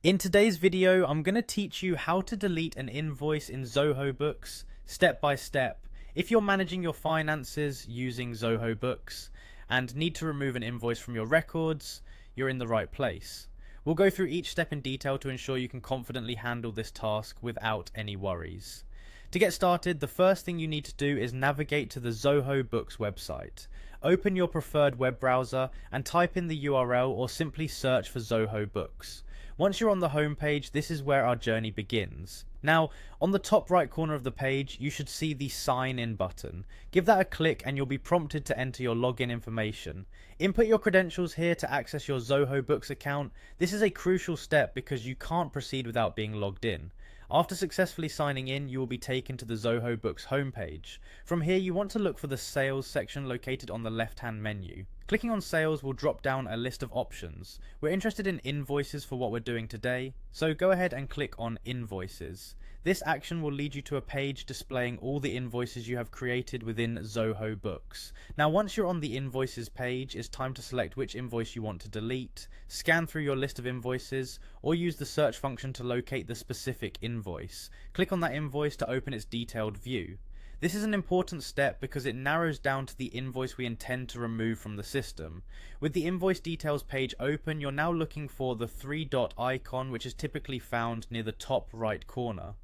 In today's video, I'm going to teach you how to delete an invoice in Zoho Books step by step. If you're managing your finances using Zoho Books and need to remove an invoice from your records, you're in the right place. We'll go through each step in detail to ensure you can confidently handle this task without any worries. To get started, the first thing you need to do is navigate to the Zoho Books website. Open your preferred web browser and type in the URL or simply search for Zoho Books. Once you're on the home page, this is where our journey begins. Now, on the top right corner of the page, you should see the sign in button. Give that a click and you'll be prompted to enter your login information. Input your credentials here to access your Zoho Books account. This is a crucial step because you can't proceed without being logged in. After successfully signing in, you will be taken to the Zoho Books homepage. From here, you want to look for the Sales section located on the left-hand menu. Clicking on Sales will drop down a list of options. We're interested in invoices for what we're doing today, so go ahead and click on Invoices. This action will lead you to a page displaying all the invoices you have created within Zoho Books. Now once you're on the Invoices page, it's time to select which invoice you want to delete, scan through your list of invoices, or use the search function to locate the specific invoice. Click on that invoice to open its detailed view. This is an important step because it narrows down to the invoice we intend to remove from the system. With the invoice details page open, you're now looking for the three-dot icon, which is typically found near the top right corner.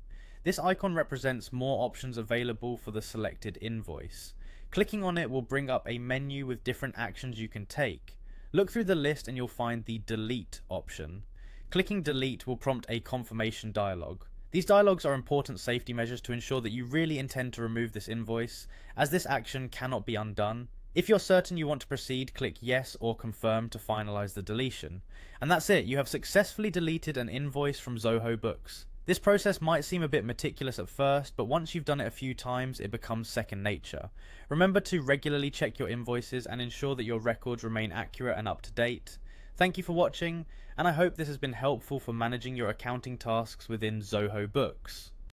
This icon represents more options available for the selected invoice. Clicking on it will bring up a menu with different actions you can take. Look through the list and you'll find the Delete option. Clicking Delete will prompt a confirmation dialog. These dialogues are important safety measures to ensure that you really intend to remove this invoice, as this action cannot be undone. If you're certain you want to proceed, click Yes or Confirm to finalize the deletion. And that's it, you have successfully deleted an invoice from Zoho Books. This process might seem a bit meticulous at first, but once you've done it a few times, it becomes second nature. Remember to regularly check your invoices and ensure that your records remain accurate and up to date. Thank you for watching, and I hope this has been helpful for managing your accounting tasks within Zoho Books.